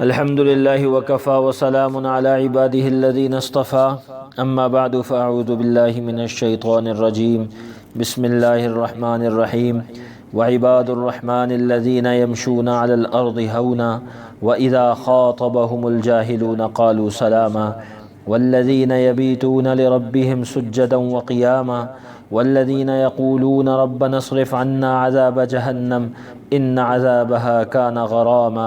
الحمد لله وكفى وسلام على عباده الذين اصطفى أما بعد فأعوذ بالله من الشيطان الرجيم بسم الله الرحمن الرحيم وعباد الرحمن الذين يمشون على الأرض هونا وإذا خاطبهم الجاهلون قالوا سلاما والذين يبيتون لربهم سجدا وقياما والذين يقولون ربنا اصرف عنا عذاب جهنم إن عذابها كان غراما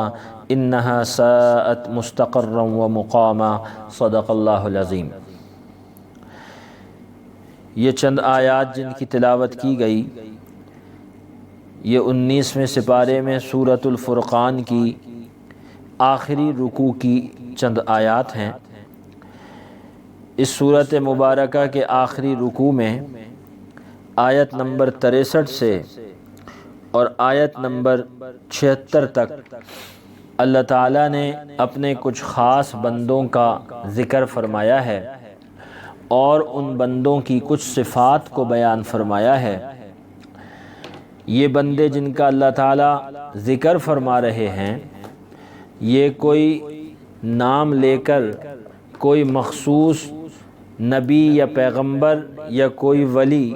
انہا ساءت مستقرا ومقاما صدق اللہ العظیم۔ یہ چند آیات جن کی تلاوت کی گئی یہ 19ویں سپارے میں سورۃ الفرقان کی آخری رکوع کی چند آیات ہیں۔ اس سورۃ مبارکہ کے آخری رکوع میں آیت نمبر 63 سے اور آیت نمبر 76 تک اللہ تعالیٰ نے اپنے کچھ خاص بندوں کا ذکر فرمایا ہے اور ان بندوں کی کچھ صفات کو بیان فرمایا ہے۔ یہ بندے جن کا اللہ تعالیٰ ذکر فرما رہے ہیں یہ کوئی نام لے کر کوئی مخصوص نبی یا پیغمبر یا کوئی ولی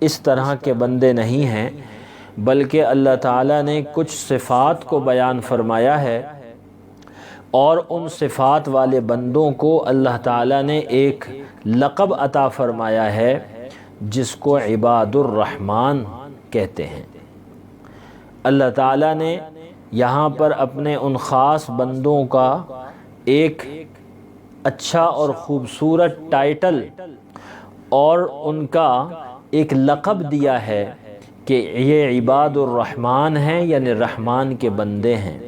اس طرح کے بندے نہیں ہیں، بلکہ اللہ تعالیٰ نے کچھ صفات کو بیان فرمایا ہے اور ان صفات والے بندوں کو اللہ تعالیٰ نے ایک لقب عطا فرمایا ہے جس کو عباد الرحمن کہتے ہیں۔ اللہ تعالیٰ نے یہاں پر اپنے ان خاص بندوں کا ایک اچھا اور خوبصورت ٹائٹل اور ان کا ایک لقب دیا ہے کہ یہ عباد الرحمن ہیں، یعنی رحمان کے بندے ہیں،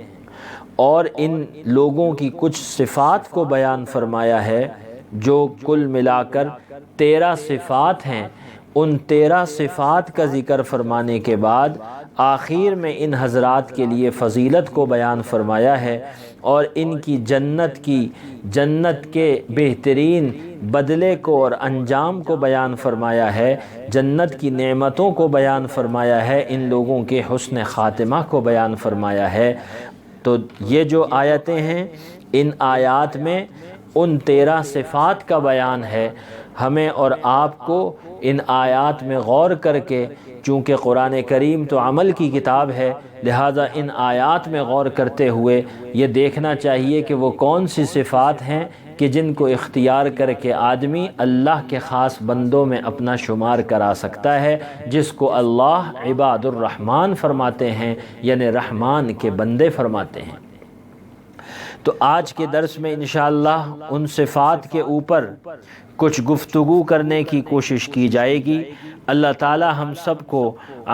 اور ان لوگوں کی کچھ صفات کو بیان فرمایا ہے جو کل ملا کر 13 صفات ہیں۔ ان 13 صفات کا ذکر فرمانے کے بعد آخر میں ان حضرات کے لیے فضیلت کو بیان فرمایا ہے اور ان کی جنت کے بہترین بدلے کو اور انجام کو بیان فرمایا ہے، جنت کی نعمتوں کو بیان فرمایا ہے، ان لوگوں کے حسن خاتمہ کو بیان فرمایا ہے۔ تو یہ جو آیتیں ہیں ان آیات میں ان 13 صفات کا بیان ہے۔ ہمیں اور آپ کو ان آیات میں غور کر کے، چونکہ قرآن کریم تو عمل کی کتاب ہے، لہٰذا ان آیات میں غور کرتے ہوئے یہ دیکھنا چاہیے کہ وہ کون سی صفات ہیں کہ جن کو اختیار کر کے آدمی اللہ کے خاص بندوں میں اپنا شمار کرا سکتا ہے، جس کو اللہ عباد الرحمن فرماتے ہیں، یعنی رحمان کے بندے فرماتے ہیں۔ تو آج کے درس میں انشاءاللہ ان صفات کے اوپر کچھ گفتگو کرنے کی کوشش کی جائے گی۔ اللہ تعالی ہم سب کو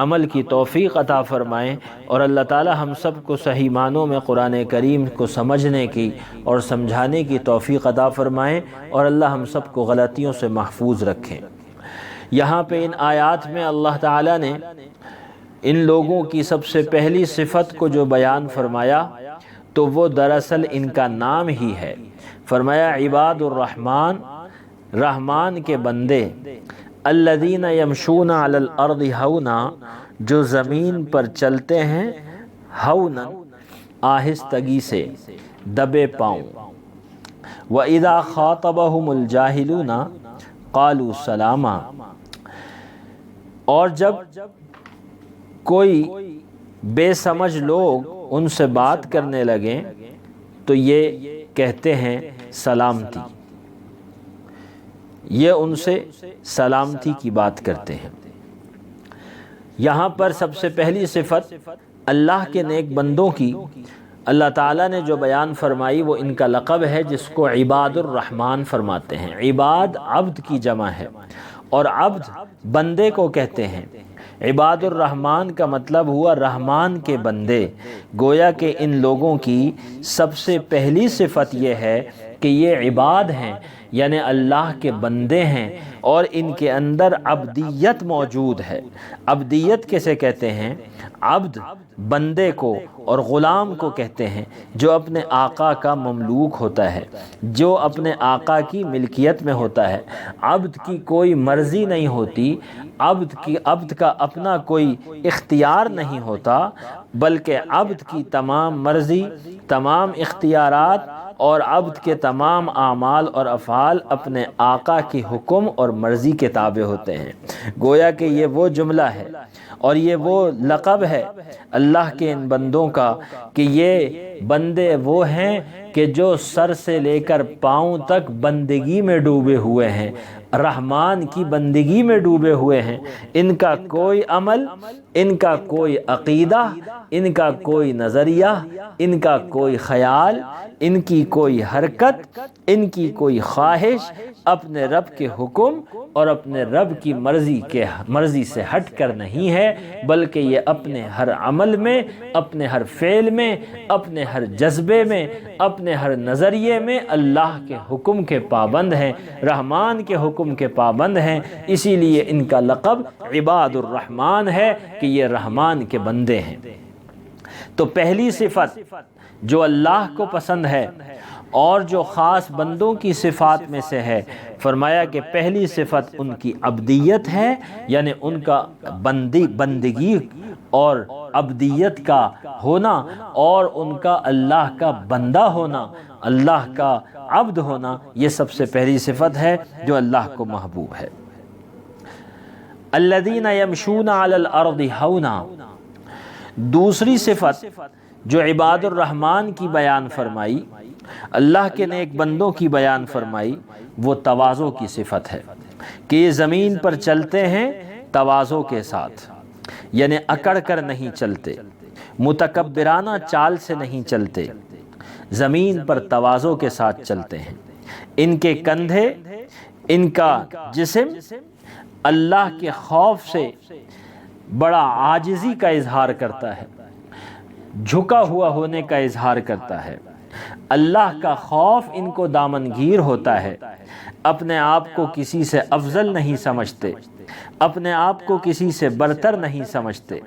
عمل کی توفیق عطا فرمائیں اور اللہ تعالی ہم سب کو صحیح معنوں میں قرآن کریم کو سمجھنے کی اور سمجھانے کی توفیق عطا فرمائیں اور اللہ ہم سب کو غلطیوں سے محفوظ رکھیں۔ یہاں پہ ان آیات میں اللہ تعالی نے ان لوگوں کی سب سے پہلی صفت کو جو بیان فرمایا تو وہ دراصل ان کا نام ہی ہے۔ فرمایا عباد الرحمن، رحمان کے بندے، الذین یمشون علی الارض ہونا، جو زمین پر چلتے ہیں، ہونا آہستگی سے، دبے پاؤں، وَإِذَا خَاطَبَهُمُ الْجَاهِلُونَ قَالُوا سَلَامًا، اور جب کوئی بے سمجھ لوگ ان سے بات کرنے لگیں تو یہ کہتے ہیں سلامتی، یہ ان سے سلامتی کی بات کرتے ہیں۔ یہاں پر سب سے پہلی صفت اللہ کے نیک بندوں کی اللہ تعالیٰ نے جو بیان فرمائی وہ ان کا لقب ہے جس کو عباد الرحمن فرماتے ہیں۔ عباد عبد کی جمع ہے اور عبد بندے کو کہتے ہیں۔ عباد الرحمن کا مطلب ہوا رحمان کے بندے۔ گویا کہ ان لوگوں کی سب سے پہلی صفت یہ ہے کہ یہ عباد ہیں یعنی اللہ کے بندے ہیں اور ان کے اندر عبدیت موجود ہے۔ عبدیت کسے کہتے ہیں؟ عبد بندے کو اور غلام کو کہتے ہیں جو اپنے آقا کا مملوک ہوتا ہے، جو اپنے آقا کی ملکیت میں ہوتا ہے۔ عبد کی کوئی مرضی نہیں ہوتی، عبد کا اپنا کوئی اختیار نہیں ہوتا، بلکہ عبد کی تمام مرضی، تمام اختیارات اور عبد کے تمام اعمال اور افعال اپنے آقا کی حکم اور مرضی کے تابع ہوتے ہیں۔ گویا کہ یہ وہ جملہ ہے اور یہ وہ لقب ہے اللہ کے ان بندوں کا کہ یہ بندے وہ ہیں کہ جو سر سے لے کر پاؤں تک بندگی میں ڈوبے ہوئے ہیں، رحمان کی بندگی میں ڈوبے ہوئے ہیں۔ ان کا کوئی عمل، ان کا کوئی عقیدہ، ان کا کوئی نظریہ، ان کا کوئی خیال، ان کی کوئی حرکت، ان کی کوئی خواہش اپنے رب کے حکم اور اپنے رب کی مرضی سے ہٹ کر نہیں ہے، بلکہ یہ اپنے ہر عمل میں، اپنے ہر فعل میں، اپنے ہر جذبے میں، اپنے ہر نظریے میں اللہ کے حکم کے پابند ہیں، رحمان کے حکم کے پابند ہیں۔ اسی لیے ان کا لقب عباد الرحمن ہے کہ یہ رحمان کے بندے ہیں۔ تو پہلی صفت جو اللہ کو پسند ہے اور جو خاص بندوں کی صفات میں سے ہے، فرمایا کہ پہلی صفت ان کی عبدیت ہے، یعنی ان کا بندگی اور عبدیت کا ہونا اور ان کا اللہ کا بندہ ہونا، اللہ کا عبد ہونا، یہ سب سے پہلی صفت ہے جو اللہ کو محبوب ہے۔ الذین یمشون علی الارض ہونا، دوسری صفت جو عباد الرحمن کی بیان فرمائی، اللہ کے نیک بندوں کی بیان فرمائی، وہ تواضع کی صفت ہے کہ یہ زمین پر چلتے ہیں تواضع کے ساتھ، یعنی اکڑ کر نہیں چلتے، متکبرانہ چال سے نہیں چلتے، زمین پر تواضع کے ساتھ چلتے ہیں۔ ان کے کندھے، ان کا جسم اللہ کے خوف سے بڑا عاجزی کا اظہار کرتا ہے، جھکا ہوا ہونے کا اظہار کرتا ہے۔ اللہ کا خوف ان کو دامنگیر ہوتا ہے، اپنے آپ کو کسی سے افضل نہیں سمجھتے، اپنے آپ کو کسی سے برتر نہیں سمجھتے،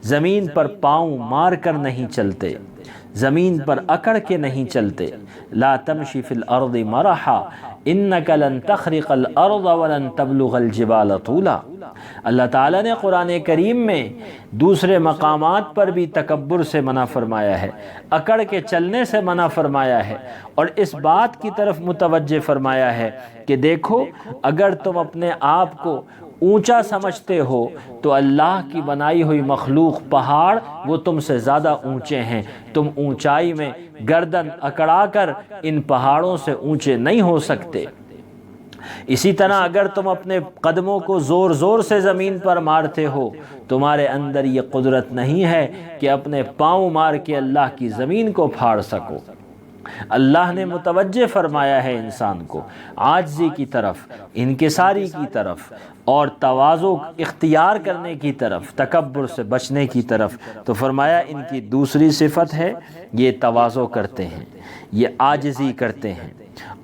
زمین پر پاؤں مار کر نہیں چلتے، زمین پر اکڑ کے نہیں چلتے۔ لا تمشی فی الارض مرحا انک لن تخرق الارض ولن تبلغ الجبال طولا۔ اللہ تعالیٰ نے قرآن کریم میں دوسرے مقامات پر بھی تکبر سے منع فرمایا ہے، اکڑ کے چلنے سے منع فرمایا ہے، اور اس بات کی طرف متوجہ فرمایا ہے کہ دیکھو اگر تم اپنے آپ کو اونچا سمجھتے ہو تو اللہ کی بنائی ہوئی مخلوق پہاڑ وہ تم سے زیادہ اونچے ہیں، تم اونچائی میں گردن اکڑا کر ان پہاڑوں سے اونچے نہیں ہو سکتے۔ اسی طرح اگر تم اپنے قدموں کو زور زور سے زمین پر مارتے ہو، تمہارے اندر یہ قدرت نہیں ہے کہ اپنے پاؤں مار کے اللہ کی زمین کو پھاڑ سکو۔ اللہ نے متوجہ فرمایا ہے انسان کو عاجزی کی طرف، انکساری کی طرف اور تواضع اختیار کرنے کی طرف، تکبر سے بچنے کی طرف۔ تو فرمایا ان کی دوسری صفت ہے یہ تواضع کرتے ہیں، یہ عاجزی کرتے ہیں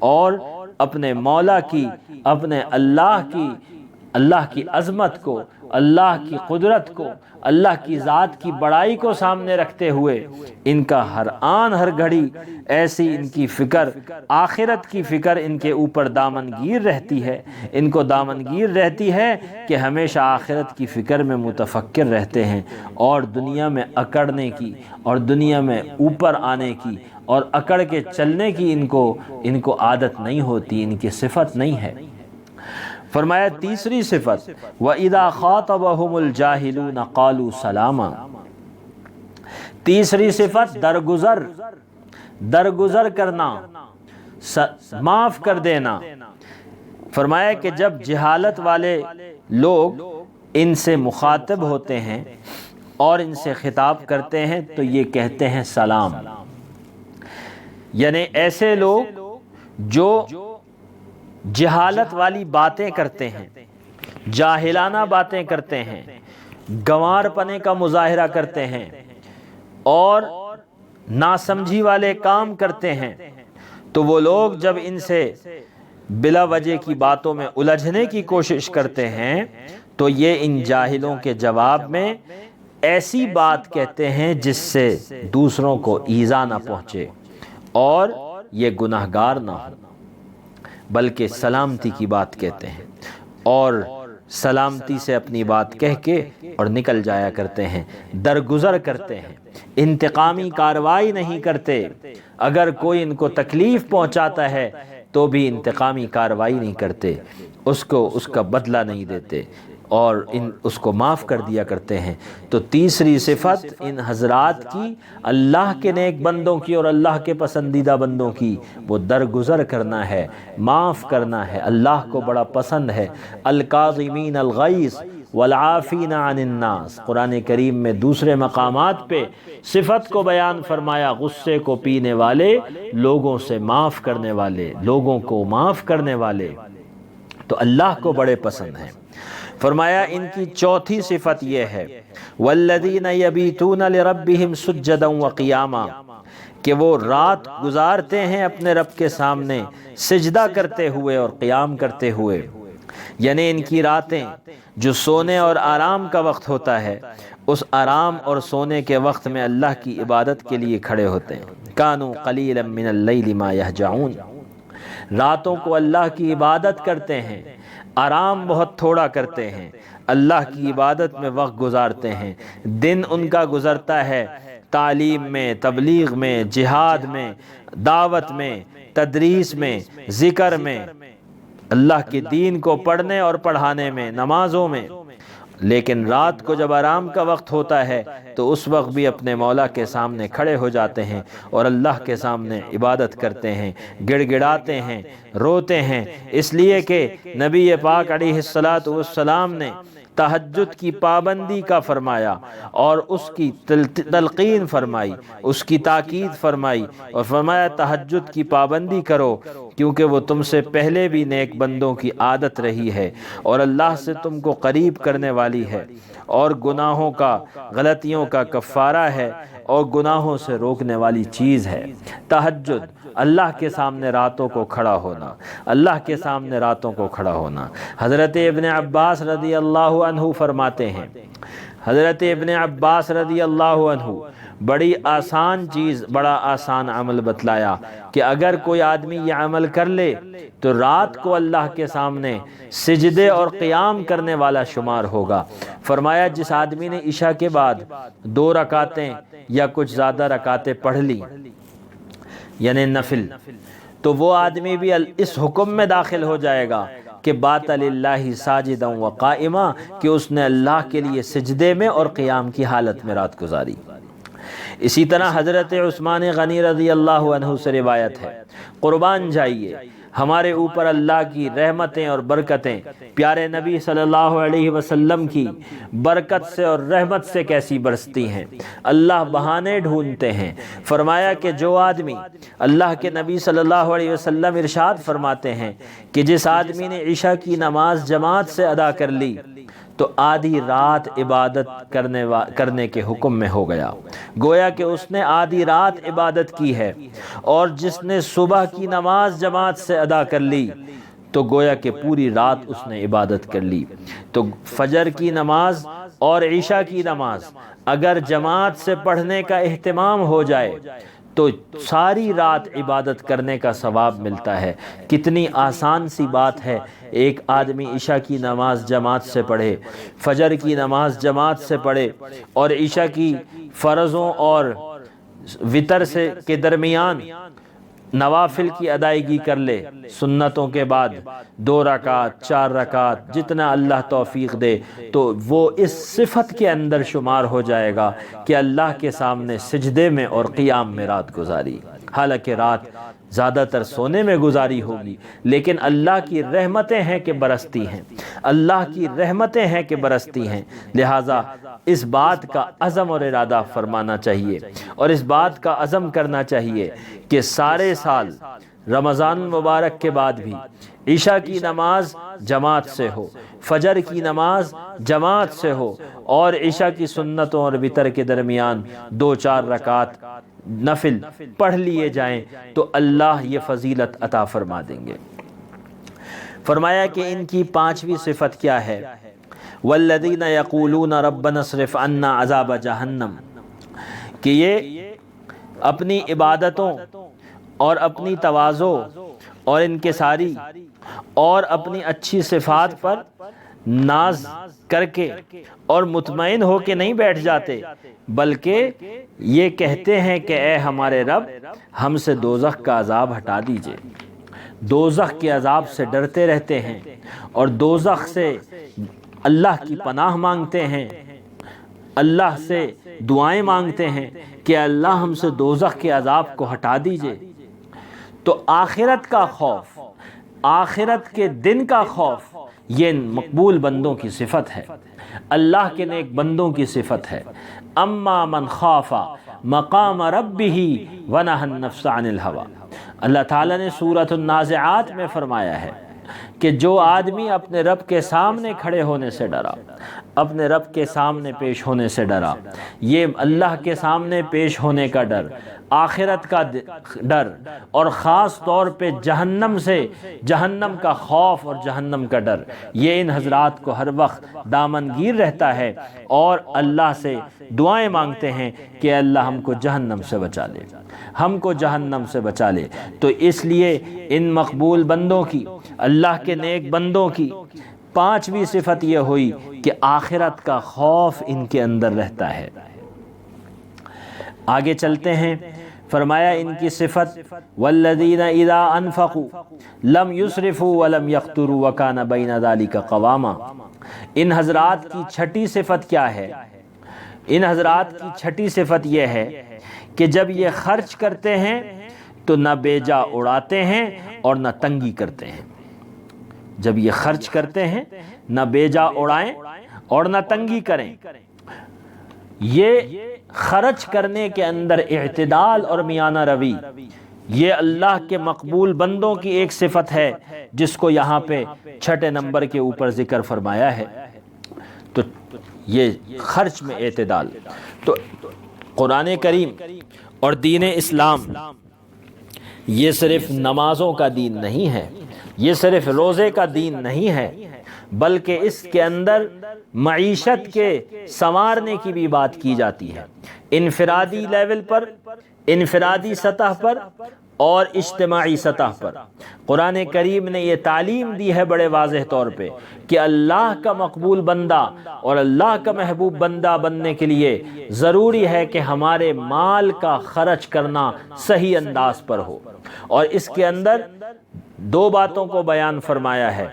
اور اپنے مولا کی، اپنے اللہ کی عظمت کو، اللہ کی قدرت کو، اللہ کی ذات کی بڑائی کو سامنے رکھتے ہوئے ان کا ہر آن ہر گھڑی ایسی ان کی فکر، آخرت کی فکر ان کے اوپر دامنگیر رہتی ہے، ان کو دامنگیر رہتی ہے کہ ہمیشہ آخرت کی فکر میں متفکر رہتے ہیں، اور دنیا میں اکڑنے کی اور دنیا میں اوپر آنے کی اور اکڑ کے چلنے کی ان کو عادت نہیں ہوتی، ان کی صفت نہیں ہے۔ فرمایا تیسری صفت وَإِذَا خَاطَبَهُمُ الْجَاهِلُونَ قَالُوا سَلَامًا، تیسری صفت درگزر کرنا، معاف کر دینا۔ فرمایا کہ جب جہالت والے لوگ ان سے مخاطب ہوتے ہیں اور ان سے خطاب کرتے ہیں تو یہ کہتے ہیں سلام، یعنی ایسے لوگ جو جہالت والی باتیں کرتے ہیں، جاہلانہ باتیں کرتے ہیں، گنوار پنے کا مظاہرہ کرتے ہیں اور ناسمجھی والے کام کرتے ہیں، تو وہ لوگ جب ان سے بلا وجہ کی باتوں میں الجھنے کی کوشش کرتے ہیں تو یہ ان جاہلوں کے جواب میں ایسی بات کہتے ہیں جس سے دوسروں کو ایذا نہ پہنچے اور یہ گناہگار نہ ہو، بلکہ سلامتی کی بات کہتے ہیں اور سلامتی سے اپنی بات کہہ کے اور نکل جایا کرتے ہیں، درگزر کرتے ہیں، انتقامی کارروائی نہیں کرتے۔ اگر کوئی ان کو تکلیف پہنچاتا ہے تو بھی انتقامی کارروائی نہیں کرتے، اس کا بدلہ نہیں دیتے اور اس کو معاف کر دیا کرتے ہیں۔ تو تیسری صفت ان حضرات کی، اللہ کے نیک بندوں کی اور اللہ کے پسندیدہ بندوں کی، وہ درگزر کرنا ہے، معاف کرنا ہے۔ اللہ کو بڑا پسند ہے الکاظمین الغیظ والعافین عن الناس۔ قرآن کریم میں دوسرے مقامات پہ صفت کو بیان فرمایا، غصے کو پینے والے، لوگوں سے معاف کرنے والے، لوگوں کو معاف کرنے والے، تو اللہ کو بڑے پسند ہیں۔ فرمایا ان کی چوتھی صفت یہ ہے والذین یبیتون لربہم سجدا وقیاما، کہ وہ رات گزارتے ہیں اپنے رب کے سامنے سجدہ کرتے ہوئے اور قیام کرتے ہوئے، یعنی ان کی راتیں جو سونے اور آرام کا وقت ہوتا ہے، اس آرام اور سونے کے وقت میں اللہ کی عبادت کے لیے کھڑے ہوتے ہیں۔ کانوا قلیلا من اللیل ما یہجعون، راتوں کو اللہ کی عبادت کرتے ہیں، آرام بہت تھوڑا کرتے ہیں، اللہ کی عبادت میں وقت گزارتے ہیں۔ دن ان کا گزرتا ہے تعلیم میں، تبلیغ میں، جہاد میں، دعوت میں، تدریس میں، ذکر میں، اللہ کے دین کو پڑھنے اور پڑھانے میں، نمازوں میں۔ لیکن رات کو جب آرام کا وقت ہوتا ہے تو اس وقت بھی اپنے مولا کے سامنے کھڑے ہو جاتے ہیں اور اللہ کے سامنے عبادت کرتے ہیں، گڑ گڑاتے ہیں، روتے ہیں، اس لیے کہ نبی پاک علیہ السلام نے تہجد کی پابندی کا فرمایا اور اس کی تلقین فرمائی، اس کی تاکید فرمائی اور فرمایا تہجد کی پابندی کرو، کیونکہ وہ تم سے پہلے بھی نیک بندوں کی عادت رہی ہے اور اللہ سے تم کو قریب کرنے والی ہے اور گناہوں کا، غلطیوں کا کفارہ ہے اور گناہوں سے روکنے والی چیز ہے۔ تہجد، اللہ کے سامنے راتوں کو کھڑا ہونا، اللہ کے سامنے راتوں کو کھڑا ہونا۔ حضرت ابن عباس رضی اللہ عنہ فرماتے ہیں، حضرت ابن عباس رضی اللہ عنہ بڑی آسان چیز، بڑا آسان عمل بتلایا کہ اگر کوئی آدمی یہ عمل کر لے تو رات کو اللہ کے سامنے سجدے اور قیام کرنے والا شمار ہوگا۔ فرمایا جس آدمی نے عشاء کے بعد 2 رکعتیں یا کچھ زیادہ رکعتیں پڑھ لی یعنی نفل، تو وہ آدمی بھی اس حکم میں داخل ہو جائے گا کہ بات للہ ساجدا وقائما، کہ اس نے اللہ کے لیے سجدے میں اور قیام کی حالت میں رات گزاری۔ اسی طرح حضرت عثمان غنی رضی اللہ عنہ سے روایت ہے، قربان جائیے ہمارے اوپر اللہ کی رحمتیں اور برکتیں، پیارے نبی صلی اللہ علیہ وسلم کی برکت سے اور رحمت سے کیسی برستی ہیں۔ اللہ بہانے ڈھونڈتے ہیں۔ فرمایا کہ جو آدمی، اللہ کے نبی صلی اللہ علیہ وسلم ارشاد فرماتے ہیں کہ جس آدمی نے عشاء کی نماز جماعت سے ادا کر لی تو آدھی رات عبادت کرنے کے حکم میں ہو گیا، گویا کہ اس نے آدھی رات عبادت کی ہے۔ اور جس نے صبح کی نماز جماعت سے ادا کر لی تو گویا کہ پوری رات اس نے عبادت کر لی۔ تو فجر کی نماز اور عشاء کی نماز اگر جماعت سے پڑھنے کا اہتمام ہو جائے تو ساری رات عبادت کرنے کا ثواب ملتا ہے۔ کتنی آسان سی بات ہے، ایک آدمی عشاء کی نماز جماعت سے پڑھے، فجر کی نماز جماعت سے پڑھے اور عشاء کی فرضوں اور وتر کے درمیان نوافل کی ادائیگی کر لے، سنتوں کے بعد 2 رکعت 4 رکعت جتنا اللہ توفیق دے، تو وہ اس صفت کے اندر شمار ہو جائے گا کہ اللہ کے سامنے سجدے میں اور قیام میں رات گزاری۔ حالانکہ رات زیادہ تر سونے میں گزاری ہوگی، لیکن اللہ کی رحمتیں ہیں کہ برستی ہیں، اللہ کی رحمتیں ہیں کہ برستی ہیں۔ لہٰذا اس بات کا عزم اور ارادہ فرمانا چاہیے اور اس بات کا عزم کرنا چاہیے کہ سارے سال رمضان المبارک کے بعد بھی عشاء کی نماز جماعت سے ہو، فجر کی نماز جماعت سے ہو اور عشاء کی سنتوں اور وتر کے درمیان 2-4 رکعت نفل پڑھ لیے جائیں تو اللہ یہ فضیلت عطا فرما دیں گے۔ فرمایا کہ ان کی پانچویں صفت کیا ہے؟ والذین یقولون ربنا اصرف عنا عذاب جہنم، کہ یہ اپنی عبادتوں اور اپنی تواضع اور انکساری اور اپنی اچھی صفات پر ناز کر کے اور مطمئن ہو کے نہیں بیٹھ جاتے، بلکہ یہ کہتے ہیں کہ اے ہمارے رب ہم سے دوزخ کا عذاب ہٹا دیجئے۔ دوزخ کے عذاب سے ڈرتے رہتے ہیں اور دوزخ سے اللہ کی پناہ مانگتے ہیں، اللہ سے دعائیں مانگتے ہیں کہ اللہ ہم سے دوزخ کے عذاب کو ہٹا دیجئے۔ تو آخرت کا خوف، آخرت کے دن کا خوف، یہ مقبول بندوں کی صفت ہے، اللہ کے نیک بندوں کی صفت ہے۔ اما من خاف مقام ربہ ونہى النفس عن الہوى، اللہ تعالیٰ نے سورۃ النازعات میں فرمایا ہے کہ جو آدمی اپنے رب کے سامنے کھڑے ہونے سے ڈرا، اپنے رب کے سامنے پیش ہونے سے ڈرا، یہ اللہ کے سامنے پیش ہونے کا ڈر، آخرت کا ڈر، اور خاص طور پہ جہنم سے، جہنم کا خوف اور جہنم کا ڈر، یہ ان حضرات کو ہر وقت دامنگیر رہتا ہے اور اللہ سے دعائیں مانگتے ہیں کہ اللہ ہم کو جہنم سے بچا لے، ہم کو جہنم سے بچا لے۔ تو اس لیے ان مقبول بندوں کی، اللہ کے نیک بندوں کی پانچویں صفت یہ ہوئی کہ آخرت کا خوف ان کے اندر رہتا ہے۔ آگے چلتے ہیں، فرمایا ان کی صفت والذین اذا انفقوا لم یسرفوا ولم یقتروا وکان بین ذلک قواما۔ ان حضرات کی چھٹی صفت کیا ہے؟ ان حضرات کی چھٹی صفت یہ ہے کہ جب یہ خرچ کرتے ہیں تو نہ بیجا اڑاتے ہیں اور نہ تنگی کرتے ہیں۔ جب یہ خرچ کرتے ہیں نہ بیجا اڑائیں اور نہ تنگی کریں۔ یہ خرچ کرنے کے اندر اعتدال اور میانہ روی، یہ اللہ کے مقبول بندوں کی ایک صفت ہے جس کو یہاں پہ چھٹے نمبر کے اوپر ذکر فرمایا ہے۔ تو یہ خرچ میں اعتدال، تو قرآن کریم اور دین اسلام یہ صرف نمازوں کا دین نہیں ہے، یہ صرف روزے کا دین نہیں ہے، بلکہ اس کے اندر معیشت کے سنوارنے کی بھی بات کی جاتی ہے، انفرادی لیول پر، انفرادی سطح پر اور اجتماعی سطح پر۔ قرآن کریم نے یہ تعلیم دی ہے بڑے واضح طور پہ کہ اللہ کا مقبول بندہ اور اللہ کا محبوب بندہ بننے کے لیے ضروری ہے کہ ہمارے مال کا خرچ کرنا صحیح انداز پر ہو، اور اس کے اندر دو باتوں کو بیان فرمایا ہے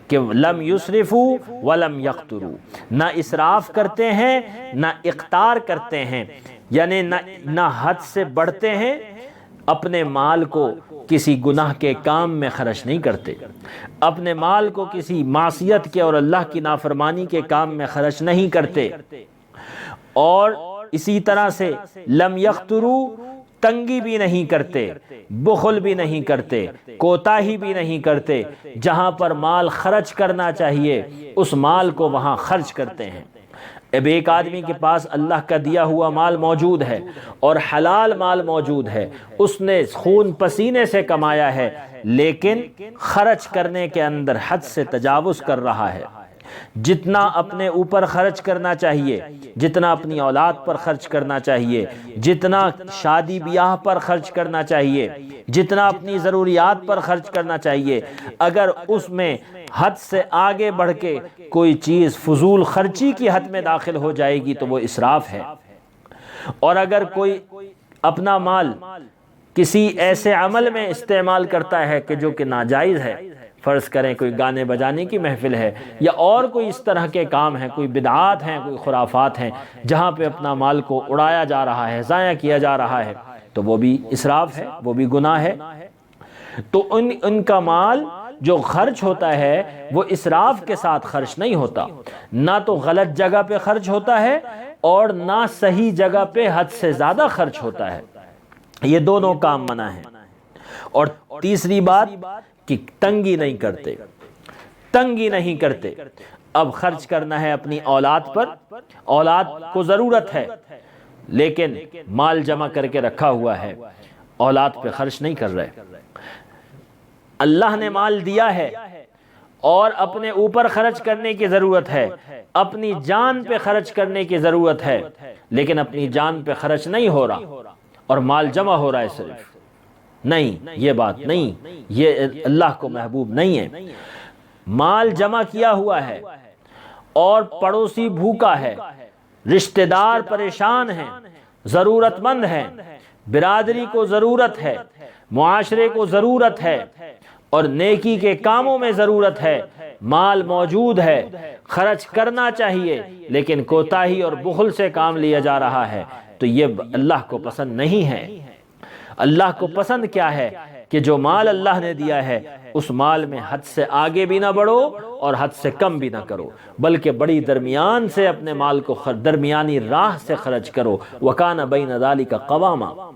کہ لم یسرفوا ولم یقتروا، نہ اسراف کرتے ہیں نہ اقتار کرتے ہیں، یعنی نہ حد سے بڑھتے ہیں، اپنے مال کو کسی گناہ کے کام میں خرچ نہیں کرتے، اپنے مال کو کسی معصیت کے اور اللہ کی نافرمانی کے کام میں خرچ نہیں کرتے، اور اسی طرح سے لم یقتروا، تنگی بھی نہیں کرتے، بخل بھی نہیں کرتے، کوتاہی بھی نہیں کرتے، جہاں پر مال خرچ کرنا چاہیے اس مال کو وہاں خرچ کرتے ہیں۔ اب ایک آدمی کے پاس اللہ کا دیا ہوا مال موجود ہے اور حلال مال موجود ہے، اس نے خون پسینے سے کمایا ہے، لیکن خرچ کرنے کے اندر حد سے تجاوز کر رہا ہے۔ جتنا اپنے اوپر خرچ کرنا چاہیے، جتنا اپنی اولاد پر خرچ کرنا چاہیے، جتنا شادی بیاہ پر خرچ کرنا چاہیے، جتنا اپنی ضروریات پر خرچ کرنا چاہیے، اگر اس میں حد سے آگے بڑھ کے کوئی چیز فضول خرچی کی حد میں داخل ہو جائے گی تو وہ اسراف ہے۔ اور اگر کوئی اپنا مال کسی ایسے عمل میں استعمال کرتا ہے کہ جو کہ ناجائز ہے، فرض کریں کوئی گانے بجانے کی محفل ہے یا اور کوئی اس طرح کے کام ہیں، کوئی بدعات ہیں، کوئی خرافات ہیں، جہاں پہ اپنا مال کو اڑایا جا رہا ہے، ضائع کیا جا رہا ہے، تو وہ بھی اسراف ہے، وہ بھی گناہ ہے۔ تو ان کا مال جو خرچ ہوتا ہے وہ اسراف کے ساتھ خرچ نہیں ہوتا، نہ تو غلط جگہ پہ خرچ ہوتا ہے اور نہ صحیح جگہ پہ حد سے زیادہ خرچ ہوتا ہے، یہ دونوں کام منع ہیں۔ اور تیسری بات کہ تنگی نہیں کرتے، تنگی نہیں کرتے۔ اب خرچ کرنا ہے اپنی اولاد پر، اولاد کو ضرورت ہے، لیکن مال جمع کر کے رکھا ہوا ہے، اولاد پہ خرچ نہیں کر رہے۔ اللہ نے مال دیا ہے اور اپنے اوپر خرچ کرنے کی ضرورت ہے، اپنی جان پہ خرچ کرنے کی ضرورت ہے، لیکن اپنی جان پہ خرچ نہیں ہو رہا اور مال جمع ہو رہا ہے صرف، نہیں، یہ بات نہیں، یہ اللہ کو محبوب نہیں ہے۔ مال جمع کیا ہوا ہے اور پڑوسی بھوکا ہے، رشتہ دار پریشان ہیں، ضرورت مند ہیں، برادری کو ضرورت ہے، معاشرے کو ضرورت ہے اور نیکی کے کاموں میں ضرورت ہے، مال موجود ہے، خرچ کرنا چاہیے، لیکن کوتاہی اور بخل سے کام لیا جا رہا ہے، تو یہ اللہ کو پسند نہیں ہے۔ اللہ کو پسند کیا ہے کہ جو مال اللہ نے دیا ہے اس مال میں حد سے آگے بھی نہ بڑھو اور حد سے کم بھی نہ کرو، بلکہ بڑی درمیان سے اپنے مال کو درمیانی راہ سے خرچ کرو۔ وَكَانَ بَيْنَ ذَلِكَ قَوَامًا،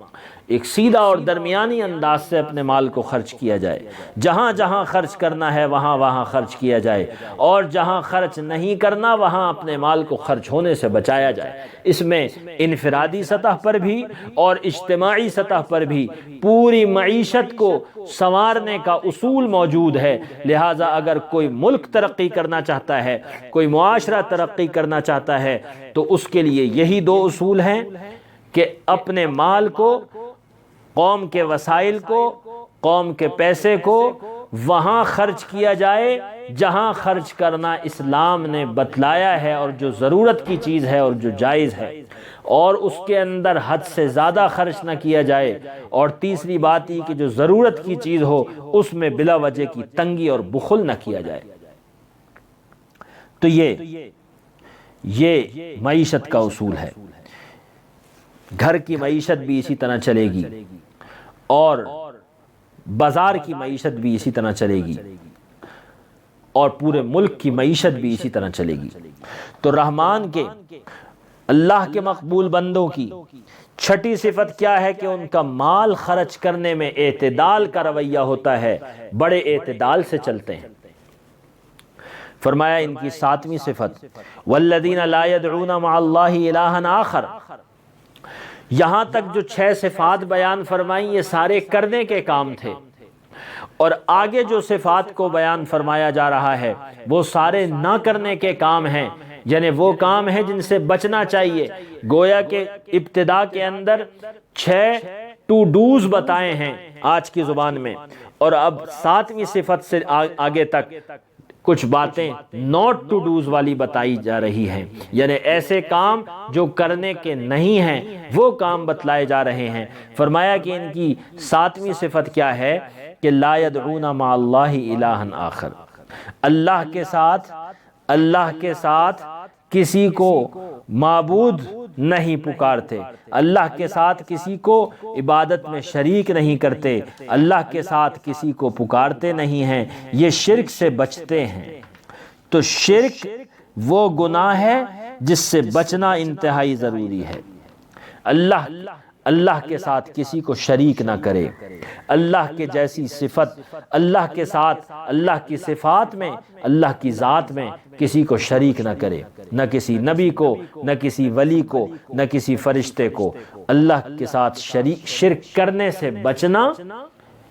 ایک سیدھا اور درمیانی انداز سے اپنے مال کو خرچ کیا جائے، جہاں جہاں خرچ کرنا ہے وہاں وہاں خرچ کیا جائے، اور جہاں خرچ نہیں کرنا وہاں اپنے مال کو خرچ ہونے سے بچایا جائے۔ اس میں انفرادی سطح پر بھی اور اجتماعی سطح پر بھی پوری معیشت کو سنوارنے کا اصول موجود ہے۔ لہٰذا اگر کوئی ملک ترقی کرنا چاہتا ہے، کوئی معاشرہ ترقی کرنا چاہتا ہے، تو اس کے لیے یہی دو اصول ہیں کہ اپنے مال کو، قوم کے وسائل کو، قوم کے پیسے کو وہاں خرچ کیا جائے جہاں خرچ کرنا اسلام نے بتلایا ہے اور جو ضرورت کی چیز ہے اور جو جائز ہے، اور اس کے اندر حد سے زیادہ خرچ نہ کیا جائے۔ اور تیسری بات یہ کہ جو ضرورت کی چیز ہو اس میں بلا وجہ کی تنگی اور بخل نہ کیا جائے۔ تو یہ معیشت کا اصول ہے۔ گھر کی معیشت بھی اسی طرح چلے گی اور بازار کی معیشت بھی اسی طرح چلے گی اور پورے ملک کی معیشت بھی اسی طرح چلے گی۔ تو رحمان کے، اللہ کے مقبول بندوں کی چھٹی صفت کیا ہے کہ ان کا مال خرچ کرنے میں اعتدال کا رویہ ہوتا ہے، بڑے اعتدال سے چلتے ہیں۔ فرمایا ان کی ساتویں صفت والذین لا يدعون مع اللہ الہا آخر۔ یہاں تک جو 6 صفات بیان فرمائیں یہ سارے کرنے کے کام تھے، اور آگے جو صفات کو بیان فرمایا جا رہا ہے وہ سارے نہ کرنے کے کام ہیں، یعنی وہ کام ہیں جن سے بچنا چاہیے۔ گویا کہ ابتدا کے اندر 6 ٹو ڈوز بتائے ہیں آج کی زبان میں، اور اب 7ویں صفت سے آگے تک کچھ باتیں نوٹ ٹو ڈوز والی بتائی جا رہی ہیں، یعنی ایسے کام جو کرنے کے نہیں ہیں وہ کام بتلائے جا رہے ہیں۔ فرمایا کہ ان کی 7ویں صفت کیا ہے کہ لا يدعون مع اللہ الہا آخر، اللہ کے ساتھ کسی کو معبود نہیں پکارتے، اللہ کے ساتھ کسی کو عبادت میں شریک نہیں کرتے، اللہ کے ساتھ کسی کو پکارتے نہیں ہیں، یہ شرک سے بچتے ہیں۔ تو شرک وہ گناہ ہے جس سے بچنا انتہائی ضروری ہے۔ اللہ کے ساتھ کسی کو شریک نہ کرے، اللہ کے جیسی صفت، اللہ کے ساتھ، اللہ کی صفات میں، اللہ کی ذات میں کسی کو شریک نہ کرے، نہ کسی نبی کو، نہ کسی ولی کو، نہ کسی فرشتے کو۔ اللہ کے ساتھ شرک کرنے سے بچنا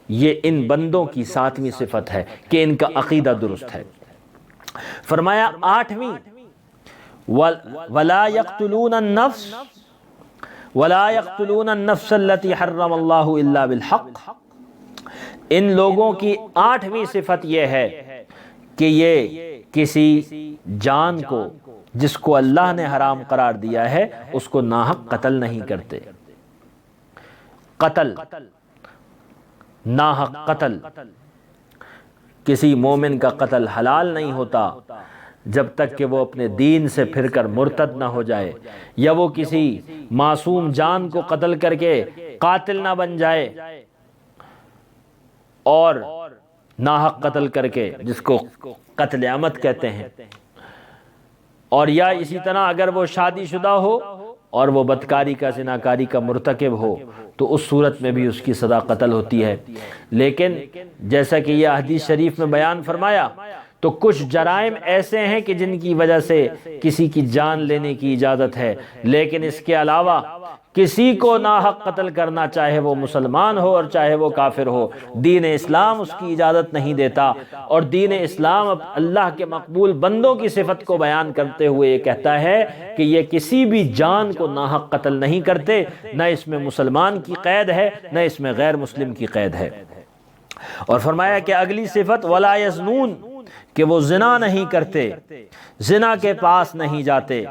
یہ ان بندوں کی 7ویں صفت ہے کہ ان کا عقیدہ درست ہے۔ فرمایا 8ویں وَلَا يَقْتُلُونَ النَّفْسَ الَّتِي حَرَّمَ اللَّهُ إِلَّا بِالْحَقِّ۔ ان لوگوں کی 8ویں صفت یہ ہے کہ یہ کسی جان کو جس کو اللہ نے حرام قرار دیا ہے اس کو ناحق قتل نہیں کرتے۔ قتل، ناحق قتل، کسی مومن کا قتل حلال نہیں ہوتا جب تک کہ وہ اپنے دین سے پھر کر مرتد نہ ہو جائے، یا وہ کسی معصوم جان کو قتل کر کے قاتل نہ بن جائے، اور ناحق قتل کر کے جس کو قتل عمد کہتے ہیں، اور یا اسی طرح اگر وہ شادی شدہ ہو اور وہ بدکاری کا، زناکاری کا مرتکب ہو تو اس صورت میں بھی اس کی سزا قتل ہوتی ہے۔ لیکن جیسا کہ یہ حدیث شریف میں بیان فرمایا تو کچھ جرائم ایسے ہیں کہ جن کی وجہ سے کسی کی جان لینے کی اجازت ہے، لیکن اس کے علاوہ کسی کو ناحق قتل کرنا، چاہے وہ مسلمان ہو اور چاہے وہ کافر ہو، دین اسلام اس کی اجازت نہیں دیتا۔ اور دین اسلام اللہ کے مقبول بندوں کی صفت کو بیان کرتے ہوئے یہ کہتا ہے کہ یہ کسی بھی جان کو ناحق قتل نہیں کرتے، نہ اس میں مسلمان کی قید ہے نہ اس میں غیر مسلم کی قید ہے۔ اور فرمایا کہ اگلی صفت وَلَا يَزْنُونَ، کہ وہ زنا نہیں کرتے، زنا کے پاس نہیں جاتے،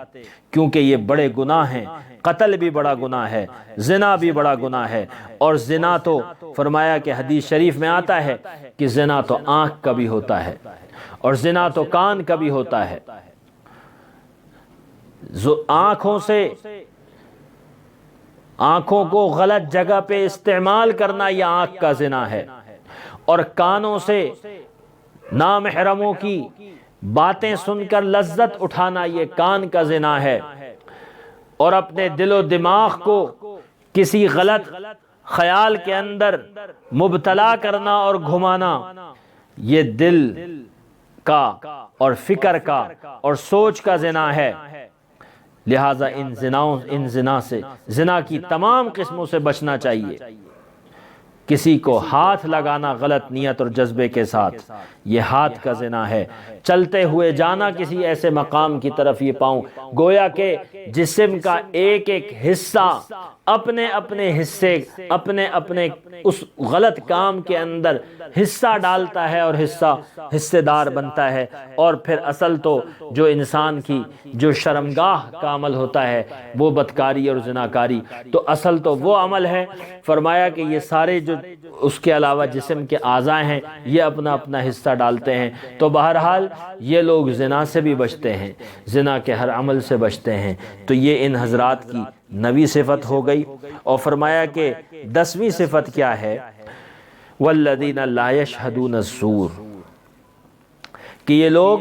کیونکہ یہ بڑے گناہ ہیں، قتل بھی بڑا گناہ ہے، زنا بھی بڑا گناہ ہے۔ اور زنا تو فرمایا کہ حدیث شریف میں آتا ہے کہ زنا تو آنکھ کا بھی ہوتا ہے اور زنا تو کان کا بھی ہوتا ہے۔ آنکھوں سے، آنکھوں کو غلط جگہ پہ استعمال کرنا یہ آنکھ کا زنا ہے، اور کانوں سے نامحرموں کی باتیں سن کر لذت اٹھانا یہ کان کا زنا ہے، اور اپنے دل و دماغ کو کسی غلط خیال کے اندر مبتلا کرنا اور گھمانا یہ دل کا اور فکر کا اور سوچ کا زنا ہے۔ لہٰذا ان زنا سے، زنا کی تمام قسموں سے بچنا چاہیے۔ کسی کو ہاتھ لگانا غلط نیت اور جذبے کے ساتھ، یہ ہاتھ کا زنا ہے۔ چلتے ہوئے جانا کسی ایسے مقام کی طرف، یہ پاؤں گویا کہ جسم کا ایک ایک حصہ اپنے اپنے حصے، اپنے اپنے اس غلط کام کے اندر حصہ ڈالتا ہے اور حصے دار بنتا ہے۔ اور پھر اصل تو جو انسان کی جو شرمگاہ کا عمل ہوتا ہے وہ بدکاری اور زناکاری، تو اصل تو وہ عمل ہے۔ فرمایا کہ یہ سارے جو اس کے علاوہ جسم کے اعضاء ہیں یہ اپنا اپنا حصہ ڈالتے ہیں۔ تو بہرحال یہ لوگ زنا سے بھی بچتے ہیں، زنا کے ہر عمل سے بچتے ہیں۔ تو یہ ان حضرات کی نویں صفت ہو گئی۔ اور فرمایا کہ 10ویں صفت کیا ہے؟ وَالَّذِينَ لَا يَشْهَدُونَ الزُّورَ، کہ یہ لوگ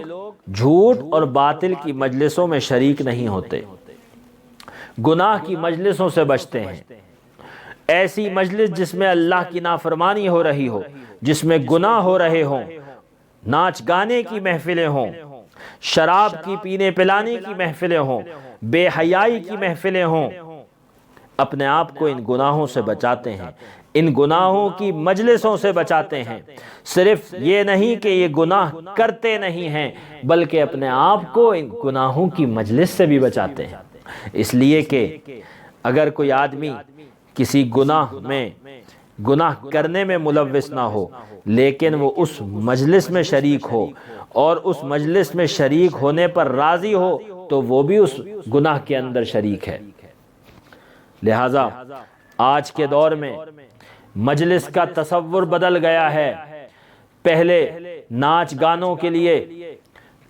جھوٹ اور باطل کی مجلسوں میں شریک نہیں ہوتے، گناہ کی مجلسوں سے بچتے ہیں۔ ایسی مجلس جس میں اللہ کی نافرمانی ہو رہی ہو، جس میں گناہ ہو رہے ہوں، ناچ گانے کی محفلیں ہوں، شراب کی پینے پلانے کی محفلیں ہوں، بے حیائی کی محفلیں ہوں، اپنے آپ کو ان گناہوں سے بچاتے ہیں، ان گناہوں کی مجلسوں سے بچاتے ہیں۔ صرف یہ نہیں کہ یہ گناہ کرتے نہیں ہیں، بلکہ اپنے آپ کو ان گناہوں کی مجلس سے بھی بچاتے ہیں۔ اس لیے کہ اگر کوئی آدمی کسی گناہ کرنے میں ملوث نہ ہو، لیکن وہ اس مجلس میں شریک ہو اور اس مجلس میں شریک ہونے پر راضی ہو، تو وہ بھی اس گناہ کے اندر شریک ہے۔ لہٰذا آج کے دور میں مجلس کا تصور بدل گیا ہے۔ پہلے ناچ گانوں کے لیے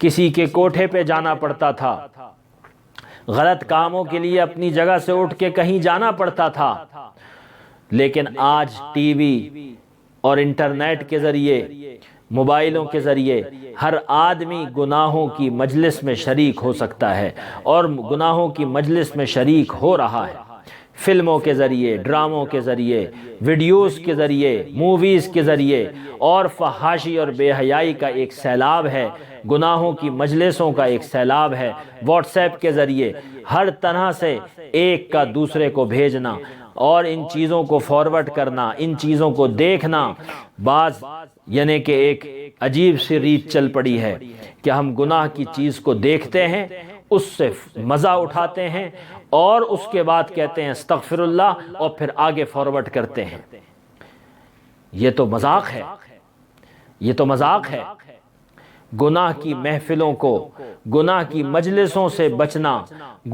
کسی کے کوٹھے پہ جانا پڑتا تھا، غلط کاموں کے لیے اپنی جگہ سے اٹھ کے کہیں جانا پڑتا تھا، لیکن آج ٹی وی اور انٹرنیٹ کے ذریعے، موبائلوں کے ذریعے ہر آدمی گناہوں کی مجلس میں شریک ہو سکتا ہے اور گناہوں کی مجلس میں شریک ہو رہا ہے۔ فلموں کے ذریعے، ڈراموں کے ذریعے، ویڈیوز کے ذریعے، موویز کے ذریعے، اور فحاشی اور بے حیائی کا ایک سیلاب ہے، گناہوں کی مجلسوں کا ایک سیلاب ہے۔ واٹس ایپ کے ذریعے ہر طرح سے ایک کا دوسرے کو بھیجنا اور ان چیزوں کو فارورڈ کرنا، ان چیزوں کو دیکھنا، بعض یعنی کہ ایک عجیب سی ریت چل پڑی ہے کہ ہم گناہ کی چیز کو دیکھتے ہیں، اس سے مزہ اٹھاتے ہیں اور اس کے بعد کہتے ہیں استغفر اللہ اور پھر آگے فارورڈ کرتے ہیں۔ یہ تو مذاق ہے، یہ تو مذاق ہے۔ گناہ کی محفلوں کو، گناہ کی مجلسوں سے بچنا،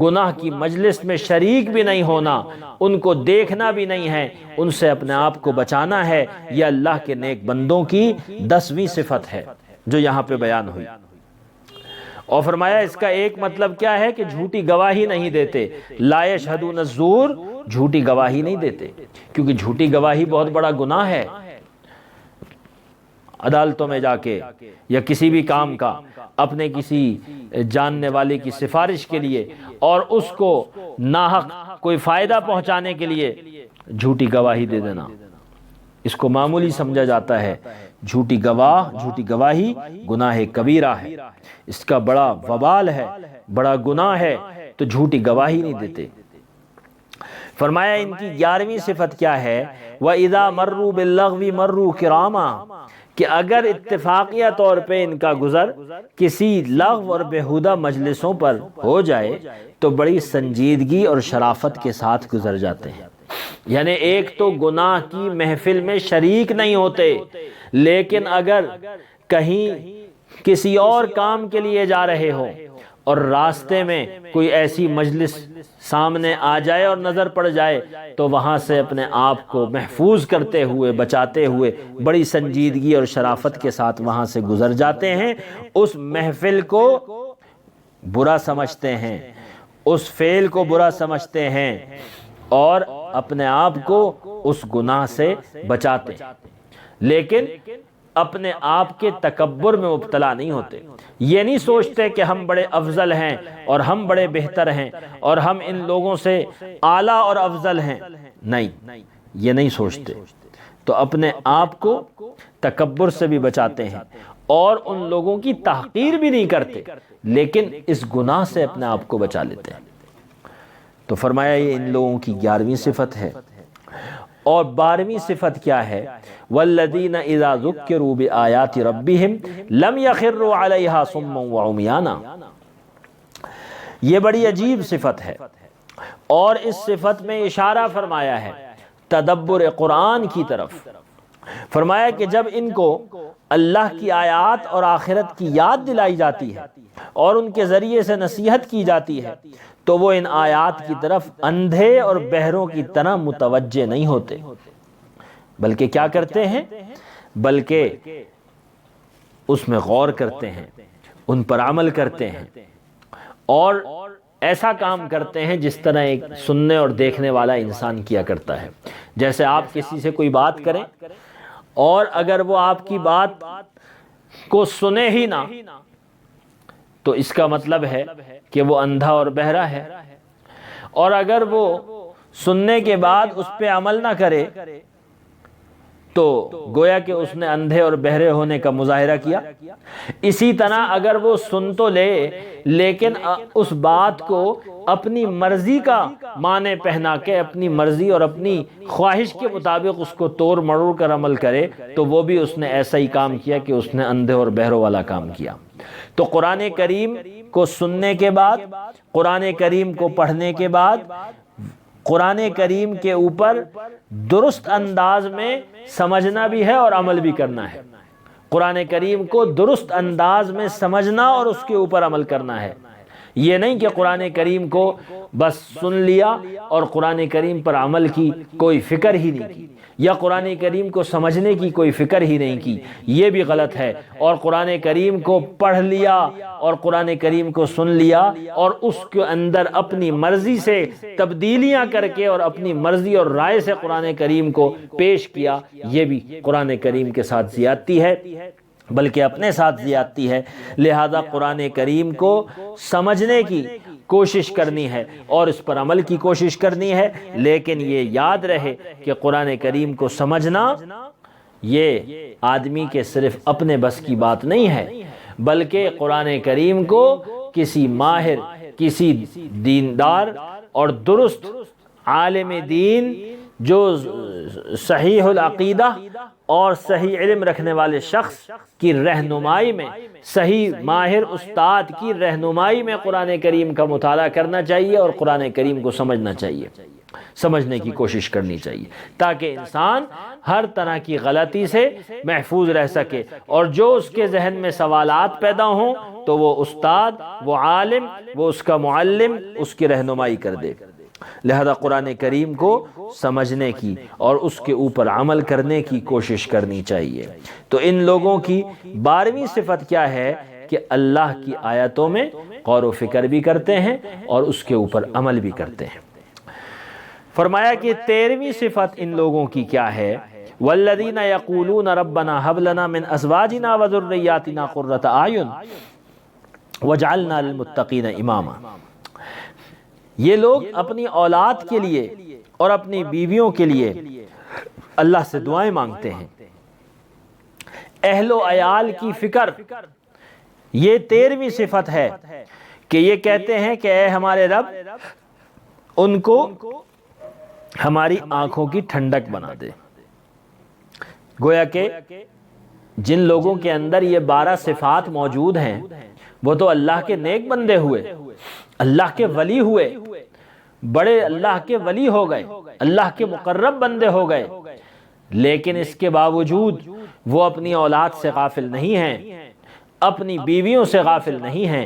گناہ کی مجلس میں شریک بھی نہیں ہونا، ان کو دیکھنا بھی نہیں ہے، ان سے اپنے آپ کو بچانا ہے۔ یہ اللہ کے نیک بندوں کی 10ویں صفت ہے جو یہاں پہ بیان ہوئی۔ اور فرمایا اس کا ایک مطلب کیا ہے کہ جھوٹی گواہی نہیں دیتے۔ لا یشہدون الزور، جھوٹی گواہی نہیں دیتے، کیونکہ جھوٹی گواہی بہت بڑا گناہ ہے۔ عدالتوں میں جا کے یا کسی بھی کام کا اپنے کسی جاننے والے کی سفارش کے لیے اور اس کو ناحق کوئی فائدہ پہنچانے کے لیے جھوٹی گواہی دے دینا، اس کو معمولی سمجھا جاتا ہے۔ جھوٹی گواہی گناہ کبیرہ ہے، اس کا بڑا وبال ہے، بڑا گناہ ہے، تو جھوٹی گواہی نہیں دیتے۔ فرمایا ان کی 11ویں صفت کیا ہے؟ وَإِذَا مَرُّوا بِاللَّغْوِ مَرُّوا كِرَامًا، کہ اگر اتفاقیہ طور پہ ان کا گزر کسی لغو اور بیہودہ مجلسوں پر ہو جائے تو بڑی سنجیدگی اور شرافت کے ساتھ گزر جاتے ہیں۔ یعنی ایک تو گناہ کی محفل میں شریک نہیں ہوتے، لیکن اگر کہیں کسی اور کام کے لیے جا رہے ہو اور راستے میں کوئی ایسی مجلس سامنے آ جائے اور نظر پڑ جائے تو وہاں سے اپنے آپ کو محفوظ کرتے ہوئے، بچاتے ہوئے بڑی سنجیدگی اور شرافت کے ساتھ وہاں سے گزر جاتے ہیں۔ اس محفل کو برا سمجھتے ہیں، اس فعل کو برا سمجھتے ہیں اور اپنے آپ کو اس گناہ سے بچاتے ہیں، لیکن اپنے آپ کے تکبر میں مبتلا نہیں ہوتے۔ یہ نہیں سوچتے کہ ہم بڑے افضل ہیں اور ہم بڑے بہتر ہیں اور ہم ان لوگوں سے اعلیٰ اور افضل ہیں، نہیں، یہ نہیں سوچتے۔ تو اپنے آپ کو تکبر سے بھی بچاتے ہیں اور ان لوگوں کی تحقیر بھی نہیں کرتے، لیکن اس گناہ سے اپنے آپ کو بچا لیتے ہیں۔ تو فرمایا یہ ان لوگوں کی 11ویں صفت ہے۔ اور 12ویں صفت کیا ہے؟ والذین اذا ذکروا بآیات ربہم لم یخروا علیہا صما وعمیانا۔ یہ بڑی عجیب صفت ہے اور اس صفت میں اشارہ فرمایا ہے تدبر قرآن کی طرف۔ فرمایا کہ جب ان کو اللہ کی آیات اور آخرت کی یاد دلائی جاتی ہے اور ان کے ذریعے سے نصیحت کی جاتی ہے تو وہ ان آیات کی طرف اندھے اور بہروں کی طرح متوجہ نہیں ہوتے، بلکہ کیا کرتے ہیں؟ بلکہ اس میں غور کرتے ہیں، ان پر عمل کرتے ہیں اور ایسا کام کرتے ہیں جس طرح ایک سننے اور دیکھنے والا انسان کیا کرتا ہے۔ جیسے آپ کسی سے کوئی بات کریں اور اگر وہ آپ کی بات کو سنے ہی نہ تو اس کا مطلب ہے کہ وہ اندھا اور بہرا ہے، اور اگر وہ سننے کے بعد اس پہ عمل نہ کرے تو گویا کہ اس نے اندھے اور بہرے ہونے کا مظاہرہ کیا۔ اسی طرح اگر وہ سن تو لے لیکن اس بات کو اپنی مرضی کا معنی پہنا کے اپنی مرضی اور اپنی خواہش کے مطابق اس کو توڑ مروڑ کر عمل کرے تو وہ بھی اس نے ایسا ہی کام کیا کہ اس نے اندھے اور بہروں والا کام کیا۔ تو قرآن کریم کو سننے کے بعد، قرآن کریم کو پڑھنے کے بعد، قرآن کریم کے اوپر درست انداز میں سمجھنا بھی ہے اور عمل بھی کرنا ہے۔ قرآن کریم کو درست انداز میں سمجھنا اور اس کے اوپر عمل کرنا ہے۔ یہ نہیں کہ قرآن کریم کو بس سن لیا اور قرآن کریم پر عمل کی کوئی فکر ہی نہیں کی، یا قرآن کریم کو سمجھنے کی کوئی فکر ہی نہیں کی، یہ بھی غلط ہے۔ اور قرآن کریم کو پڑھ لیا اور قرآن کریم کو سن لیا اور اس کے اندر اپنی مرضی سے تبدیلیاں کر کے اور اپنی مرضی اور رائے سے قرآن کریم کو پیش کیا، یہ بھی قرآن کریم کے ساتھ زیادتی ہے، بلکہ اپنے ساتھ زیادتی ہے۔ لہذا قرآن کریم کو سمجھنے کی کوشش کرنی ہے اور اس پر عمل کی کوشش کرنی ہے، لیکن یہ یاد رہے کہ قرآن کریم کو سمجھنا یہ آدمی کے صرف اپنے بس کی بات نہیں ہے، بلکہ قرآن کریم کو کسی ماہر، کسی دیندار اور درست عالم دین جو صحیح العقیدہ اور صحیح علم رکھنے والے شخص کی رہنمائی میں، صحیح ماہر استاد کی رہنمائی میں قرآن کریم کا مطالعہ کرنا چاہیے اور قرآن کریم کو سمجھنا چاہیے، سمجھنے کی کوشش کرنی چاہیے، تاکہ انسان ہر طرح کی غلطی سے محفوظ رہ سکے، اور جو اس کے ذہن میں سوالات پیدا ہوں تو وہ استاد، وہ عالم، وہ اس کا معلم اس کی رہنمائی کر دے۔ لہذا قرآن کریم کو سمجھنے کی اور اس کے اوپر عمل کرنے کی کوشش کرنی چاہیے۔ تو ان لوگوں کی 12ویں صفت کیا ہے کہ اللہ کی آیتوں میں غور و فکر بھی کرتے ہیں اور اس کے اوپر عمل بھی کرتے ہیں۔ فرمایا کہ 13ویں صفت ان لوگوں کی کیا ہے؟ والذین یقولون ربنا ھب لنا من ازواجنا وذریاتنا قرۃ اعین واجعلنا للمتقین اماما۔ یہ لوگ اپنی اولاد کے لیے اور اپنی بیویوں کے لیے اللہ سے دعائیں مانگتے ہیں، اہل و عیال کی فکر۔ یہ 13ویں صفت ہے کہ یہ کہتے ہیں کہ اے ہمارے رب، ان کو ہماری آنکھوں کی ٹھنڈک بنا دے۔ گویا کہ جن لوگوں کے اندر یہ 12 صفات موجود ہیں وہ تو اللہ کے نیک بندے ہوئے، اللہ کے ولی ہوئے، بڑے اللہ کے ولی ہو گئے، اللہ کے مقرب بندے ہو گئے، لیکن اس کے باوجود وہ اپنی اولاد سے غافل نہیں ہیں، اپنی بیویوں سے غافل نہیں ہیں،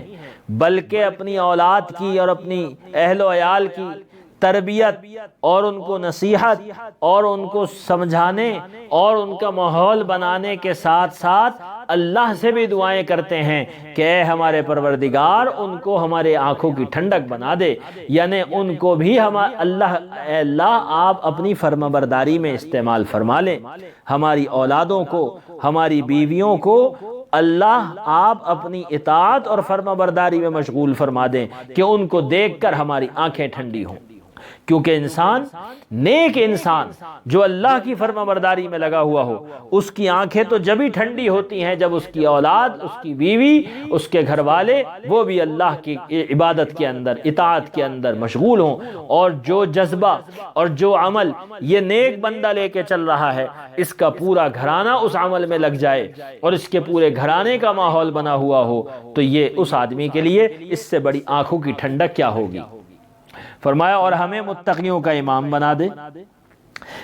بلکہ اپنی اولاد کی اور اپنی اہل و عیال کی تربیت اور ان کو نصیحت اور ان کو سمجھانے اور ان کا ماحول بنانے کے ساتھ ساتھ اللہ سے بھی دعائیں کرتے ہیں کہ اے ہمارے پروردگار ان کو ہمارے آنکھوں کی ٹھنڈک بنا دے، یعنی ان کو بھی اللہ آپ اپنی فرمانبرداری میں استعمال فرما لیں، ہماری اولادوں کو، ہماری بیویوں کو اللہ آپ اپنی اطاعت اور فرمانبرداری میں مشغول فرما دیں کہ ان کو دیکھ کر ہماری آنکھیں ٹھنڈی ہوں۔ کیونکہ انسان، نیک انسان جو اللہ کی فرمانبرداری میں لگا ہوا ہو، اس کی آنکھیں تو جب ہی ٹھنڈی ہوتی ہیں جب اس کی اولاد، اس کی بیوی، اس کے گھر والے وہ بھی اللہ کی عبادت کے اندر، اطاعت کے اندر مشغول ہوں، اور جو جذبہ اور جو عمل یہ نیک بندہ لے کے چل رہا ہے اس کا پورا گھرانہ اس عمل میں لگ جائے اور اس کے پورے گھرانے کا ماحول بنا ہوا ہو، تو یہ اس آدمی کے لیے اس سے بڑی آنکھوں کی ٹھنڈک کیا ہوگی۔ فرمایا اور ہمیں متقیوں کا امام بنا دے،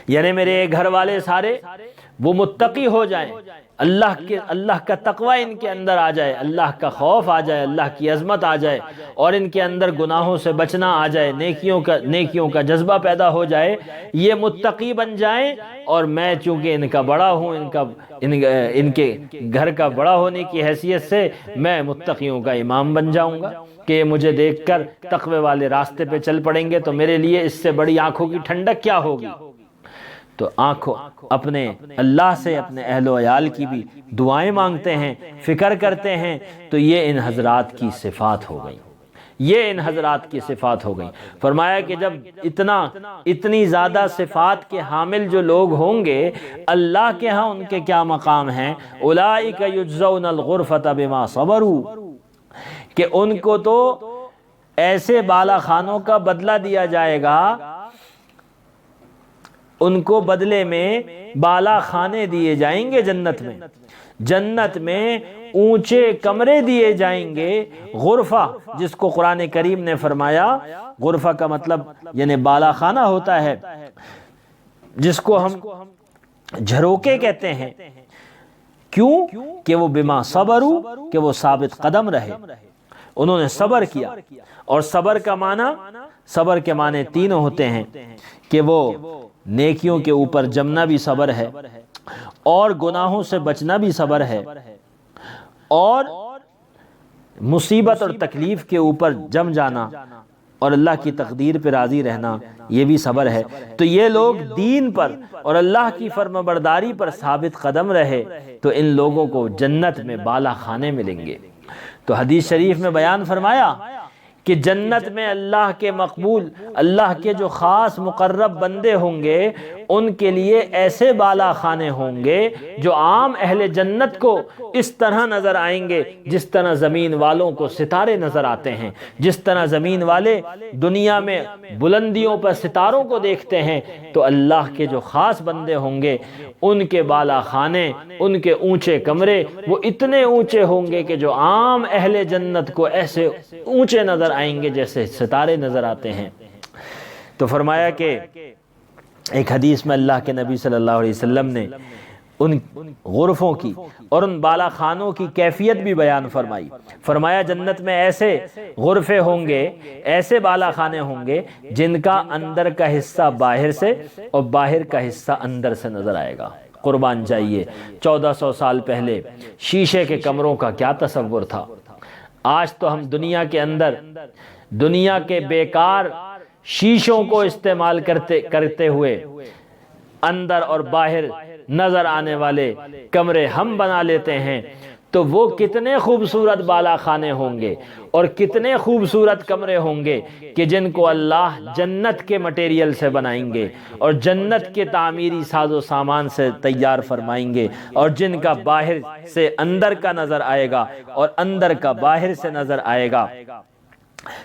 یعنی میرے گھر والے سارے وہ متقی ہو جائیں، اللہ کا تقوی ان کے اندر آ جائے، اللہ کا خوف آ جائے، اللہ کی عظمت آ جائے، اور ان کے اندر گناہوں سے بچنا آ جائے، نیکیوں کا جذبہ پیدا ہو جائے، یہ متقی بن جائیں، اور میں چونکہ ان کا بڑا ہوں، ان کے گھر کا بڑا ہونے کی حیثیت سے میں متقیوں کا امام بن جاؤں گا کہ مجھے دیکھ کر تقوی والے راستے پہ چل پڑیں گے، تو میرے لیے اس سے بڑی آنکھوں کی ٹھنڈک کیا ہوگی۔ تو آنکھوں اپنے اللہ سے اپنے اہل و عیال کی بھی دعائیں مانگتے ہیں، فکر کرتے ہیں، تو یہ ان حضرات کی صفات ہو گئی، یہ ان حضرات کی صفات ہو گئی۔ فرمایا کہ جب اتنی زیادہ صفات کے حامل جو لوگ ہوں گے، اللہ کے ہاں ان کے کیا مقام ہیں، اولئک یجزون الغرفۃ بما صبروا، کہ ان کو تو ایسے بالا خانوں کا بدلہ دیا جائے گا، ان کو بدلے میں بالا خانے دیے جائیں گے، جنت میں اونچے کمرے دیے جائیں گے۔ غرفہ جس کو قرآن کریم نے فرمایا، غرفہ کا مطلب یعنی بالا خانہ ہوتا ہے، جس کو ہم جھروکے کہتے ہیں، کیوں کہ وہ بما صبروا، کہ وہ ثابت قدم رہے، انہوں نے صبر کیا۔ اور صبر کے معنی تینوں ہوتے ہیں کہ وہ نیکیوں کے اوپر جمنا بھی صبر ہے، اور گناہوں سے بچنا بھی صبر ہے، اور مصیبت اور تکلیف کے اوپر جم جانا اور اللہ کی تقدیر پہ راضی رہنا، یہ بھی صبر ہے۔ تو یہ لوگ دین پر اور اللہ کی فرمانبرداری پر ثابت قدم رہے تو ان لوگوں کو جنت میں بالا خانے ملیں گے۔ تو حدیث شریف میں بیان فرمایا کہ جنت میں اللہ کے مقبول، اللہ کے جو خاص مقرب بندے ہوں گے، ان کے لیے ایسے بالا خانے ہوں گے جو عام اہل جنت کو اس طرح نظر آئیں گے جس طرح زمین والوں کو ستارے نظر آتے ہیں، جس طرح زمین والے دنیا میں بلندیوں پر ستاروں کو دیکھتے ہیں، تو اللہ کے جو خاص بندے ہوں گے ان کے بالا خانے، ان کے اونچے کمرے وہ اتنے اونچے ہوں گے کہ جو عام اہل جنت کو ایسے اونچے نظر آئیں گے جیسے ستارے نظر آتے ہیں۔ تو فرمایا کہ ایک حدیث میں اللہ کے نبی صلی اللہ علیہ وسلم نے ان غرفوں کی اور ان بالا خانوں کی کیفیت بھی بیان فرمائی۔ فرمایا جنت میں ایسے غرفے ہوں گے، ایسے بالا خانے ہوں گے جن کا اندر کا حصہ باہر سے اور باہر کا حصہ اندر سے نظر آئے گا۔ قربان جائیے 1400 سال پہلے شیشے کے کمروں کا کیا تصور تھا۔ آج تو ہم دنیا کے اندر دنیا کے بیکار شیشوں کو استعمال کرتے ہوئے اندر اور باہر نظر آنے والے کمرے ہم بنا لیتے ہیں، تو وہ کتنے خوبصورت بالا خانے ہوں گے اور کتنے خوبصورت کمرے ہوں گے کہ جن کو اللہ جنت کے مٹیریل سے بنائیں گے اور جنت کے تعمیری ساز و سامان سے تیار فرمائیں گے، اور جن کا باہر سے اندر کا نظر آئے گا اور اندر کا باہر سے نظر آئے گا۔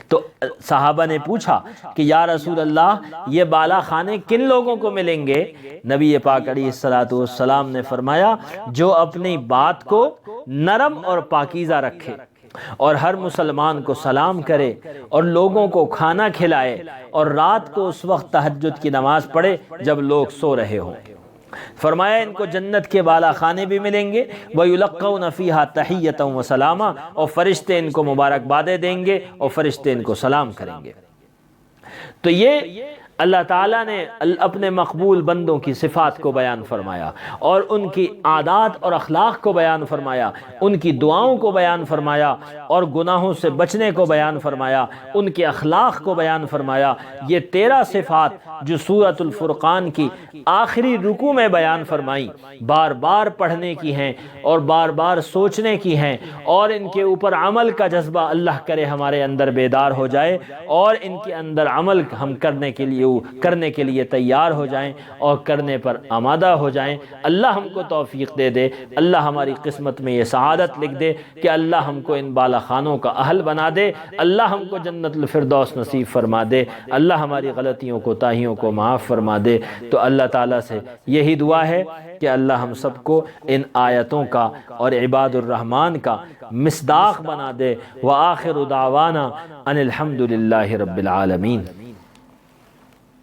تو صحابہ نے پوچھا کہ یا رسول اللہ یہ بالا خانے کن لوگوں کو ملیں گے؟ نبی پاک علیہ السلام نے فرمایا جو اپنی بات کو نرم اور پاکیزہ رکھے اور ہر مسلمان کو سلام کرے اور لوگوں کو کھانا کھلائے اور رات کو اس وقت تہجد کی نماز پڑھے جب لوگ سو رہے ہوں۔ فرمایا ان کو جنت کے بالا خانے بھی ملیں گے، وَيُلَقَّوْنَ فِيهَا تَحِيَّةً وَسَلَامًا، اور فرشتے ان کو مبارکبادیں دیں گے اور فرشتے ان کو سلام کریں گے۔ تو یہ اللہ تعالیٰ نے اپنے مقبول بندوں کی صفات کو بیان فرمایا اور ان کی عادات اور اخلاق کو بیان فرمایا، ان کی دعاؤں کو بیان فرمایا اور گناہوں سے بچنے کو بیان فرمایا، ان کے اخلاق کو بیان فرمایا۔ یہ 13 صفات جو سورۃ الفرقان کی آخری رکوع میں بیان فرمائی، بار بار پڑھنے کی ہیں اور بار بار سوچنے کی ہیں، اور ان کے اوپر عمل کا جذبہ اللہ کرے ہمارے اندر بیدار ہو جائے اور ان کے اندر عمل ہم کرنے کے لیے تیار ہو جائیں اور کرنے پر آمادہ ہو جائیں۔ اللہ ہم کو توفیق دے دے، اللہ ہماری قسمت میں یہ سعادت لکھ دے کہ اللہ ہم کو ان بالا خانوں کا اہل بنا دے، اللہ ہم کو جنت الفردوس نصیب فرما دے، اللہ ہماری غلطیوں کو تاہیوں کو معاف فرما دے۔ تو اللہ تعالیٰ سے یہی دعا ہے کہ اللہ ہم سب کو ان آیتوں کا اور عباد الرحمن کا مصداق بنا دے۔ وآخر دعوانا ان الحمد للہ رب العالمین۔